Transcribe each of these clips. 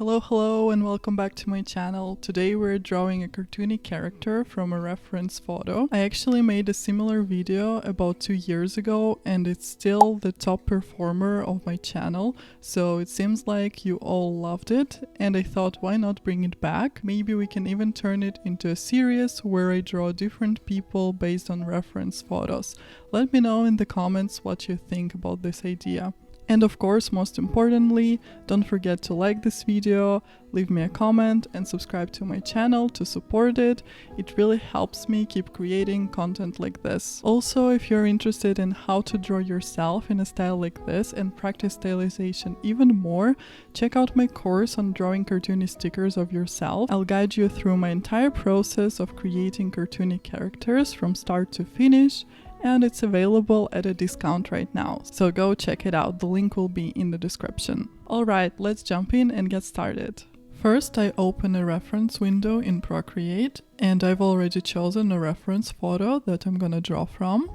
Hello and welcome back to my channel. Today we're drawing a cartoony character from a reference photo. I actually made a similar video about 2 years ago and it's still the top performer of my channel, so it seems like you all loved it and I thought why not bring it back. Maybe we can even turn it into a series where I draw different people based on reference photos. Let me know in the comments what you think about this idea. And of course, most importantly, don't forget to like this video, leave me a comment and subscribe to my channel to support it. It really helps me keep creating content like this. Also, if you're interested in how to draw yourself in a style like this and practice stylization even more, check out my course on drawing cartoony stickers of yourself. I'll guide you through my entire process of creating cartoony characters from start to finish, and it's available at a discount right now, so go check it out, the link will be in the description. Alright, let's jump in and get started. First I open a reference window in Procreate, and I've already chosen a reference photo that I'm gonna draw from.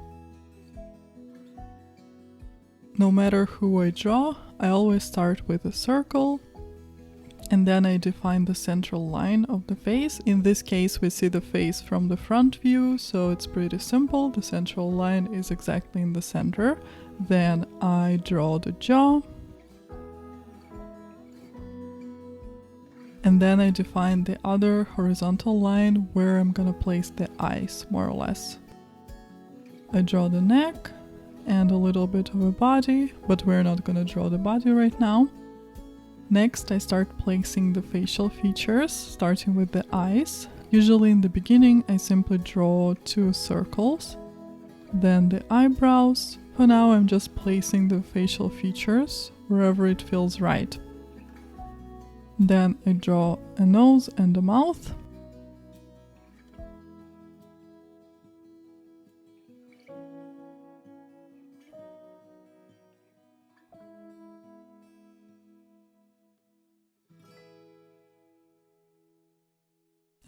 No matter who I draw, I always start with a circle, and then I define the central line of the face. In this case we see the face from the front view, so it's pretty simple. The central line is exactly in the center. Then I draw the jaw. And then I define the other horizontal line where I'm gonna place the eyes, more or less. I draw the neck and a little bit of a body, but we're not gonna draw the body right now. Next, I start placing the facial features, starting with the eyes. Usually in the beginning, I simply draw 2 circles, then the eyebrows. For now, I'm just placing the facial features wherever it feels right. Then I draw a nose and a mouth.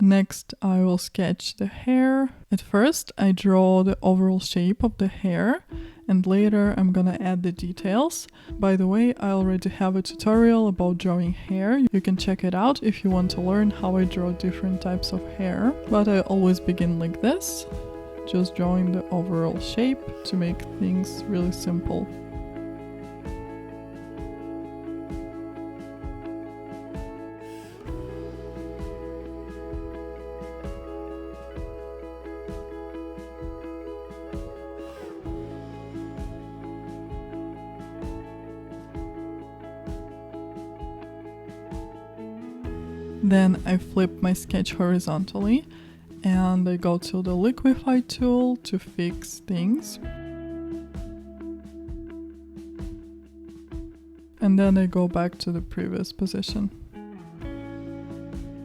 Next, I will sketch the hair. At first, I draw the overall shape of the hair, and later I'm gonna add the details. By the way, I already have a tutorial about drawing hair. You can check it out if you want to learn how I draw different types of hair. But I always begin like this, just drawing the overall shape to make things really simple. Then I flip my sketch horizontally and I go to the liquify tool to fix things. And then I go back to the previous position.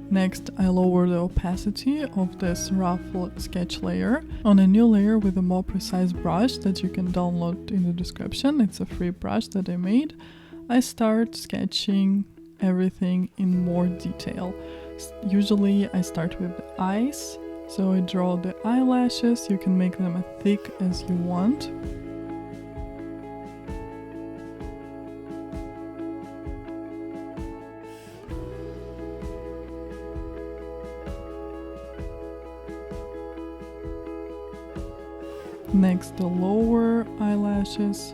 Next, I lower the opacity of this rough sketch layer on a new layer with a more precise brush that you can download in the description. It's a free brush that I made. I start sketching everything in more detail. Usually I start with the eyes, so I draw the eyelashes. You can make them as thick as you want. Next, the lower eyelashes.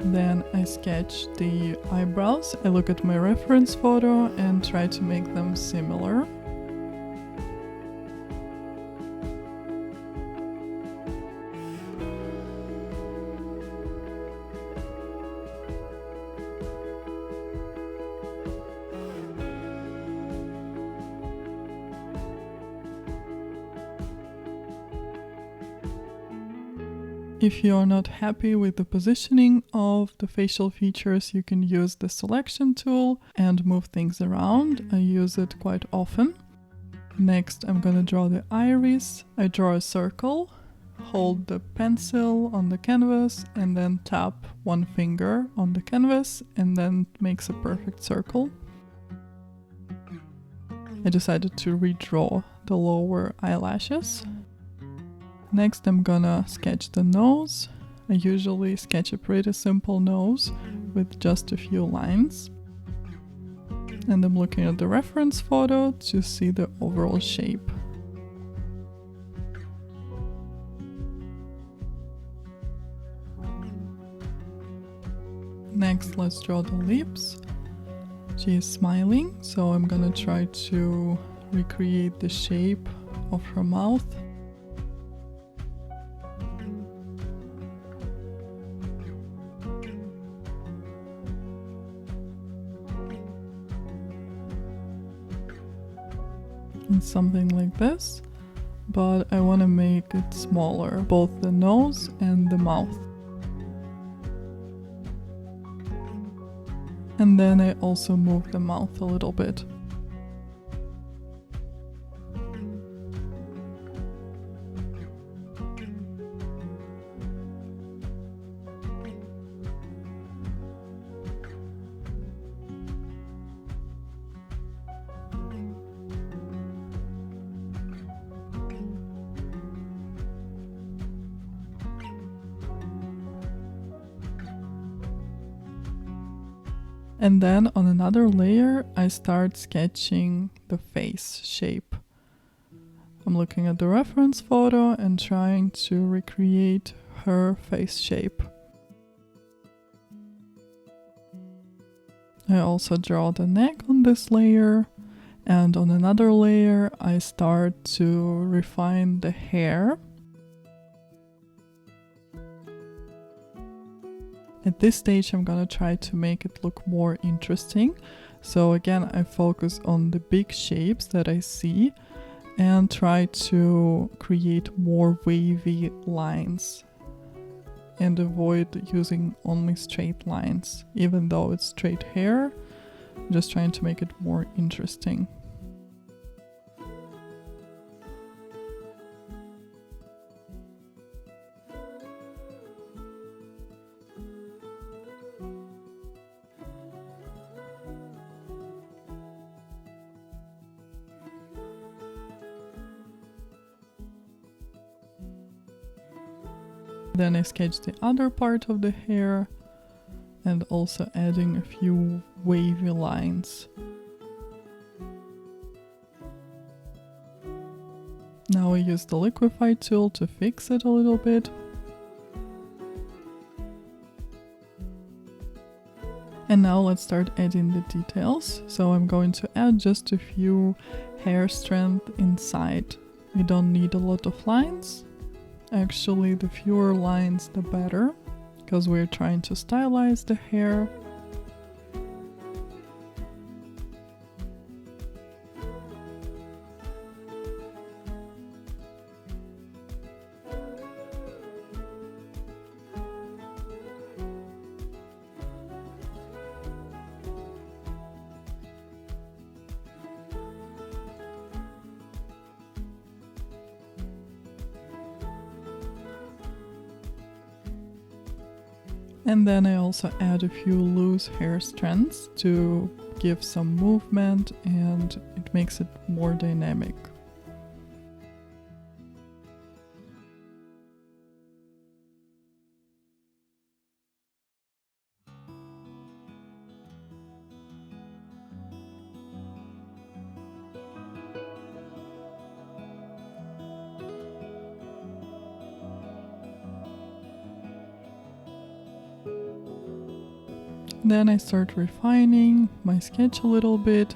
Then I sketch the eyebrows. I look at my reference photo and try to make them similar. If you're not happy with the positioning of the facial features, you can use the selection tool and move things around. I use it quite often. Next, I'm gonna draw the iris. I draw a circle, hold the pencil on the canvas, and then tap one finger on the canvas, and then it makes a perfect circle. I decided to redraw the lower eyelashes. Next I'm gonna sketch the nose. I usually sketch a pretty simple nose with just a few lines. And I'm looking at the reference photo to see the overall shape. Next, let's draw the lips. She is smiling, so I'm gonna try to recreate the shape of her mouth. And something like this, but I want to make it smaller, both the nose and the mouth. And then I also move the mouth a little bit. And then on another layer, I start sketching the face shape. I'm looking at the reference photo and trying to recreate her face shape. I also draw the neck on this layer, and on another layer, I start to refine the hair. At this stage, I'm gonna try to make it look more interesting. So again, I focus on the big shapes that I see and try to create more wavy lines and avoid using only straight lines. Even though it's straight hair, I'm just trying to make it more interesting. Then I sketch the other part of the hair and also adding a few wavy lines. Now I use the liquify tool to fix it a little bit. And now let's start adding the details. So I'm going to add just a few hair strands inside. We don't need a lot of lines. Actually, the fewer lines the better, because we're trying to stylize the hair. And then I also add a few loose hair strands to give some movement, and it makes it more dynamic. Then I start refining my sketch a little bit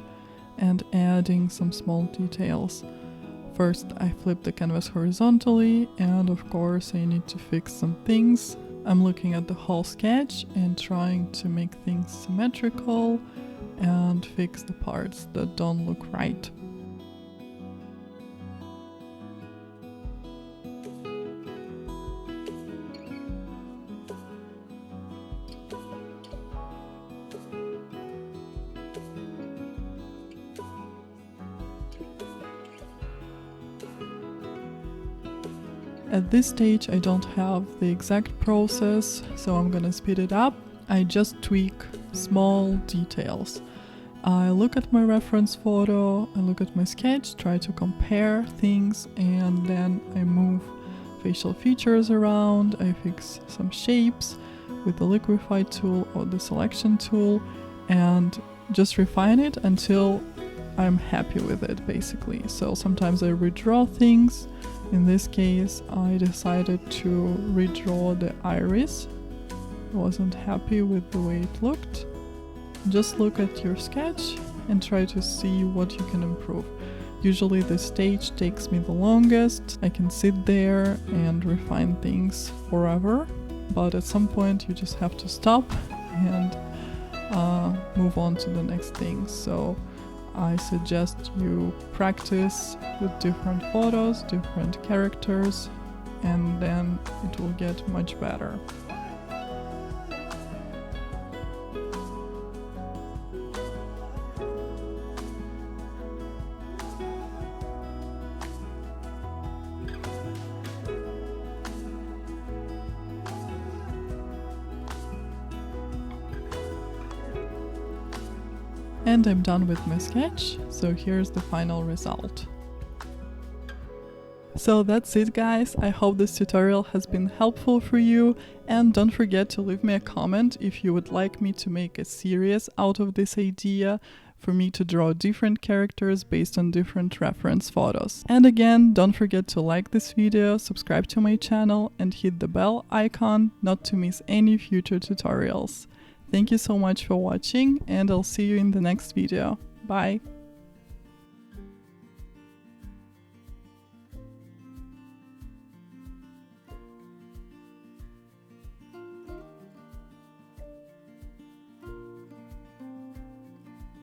and adding some small details. First, I flip the canvas horizontally, and of course I need to fix some things. I'm looking at the whole sketch and trying to make things symmetrical and fix the parts that don't look right. At this stage I don't have the exact process, so I'm gonna speed it up. I just tweak small details. I look at my reference photo, I look at my sketch, try to compare things, and then I move facial features around, I fix some shapes with the liquify tool or the selection tool, and just refine it until I'm happy with it, basically. So sometimes I redraw things. In this case, I decided to redraw the iris. I wasn't happy with the way it looked. Just look at your sketch and try to see what you can improve. Usually the stage takes me the longest. I can sit there and refine things forever, but at some point you just have to stop and move on to the next thing. So I suggest you practice with different photos, different characters, and then it will get much better. And I'm done with my sketch, so here's the final result. So that's it, guys. I hope this tutorial has been helpful for you, and don't forget to leave me a comment if you would like me to make a series out of this idea for me to draw different characters based on different reference photos. And again, don't forget to like this video, subscribe to my channel, and hit the bell icon not to miss any future tutorials. Thank you so much for watching, and I'll see you in the next video. Bye!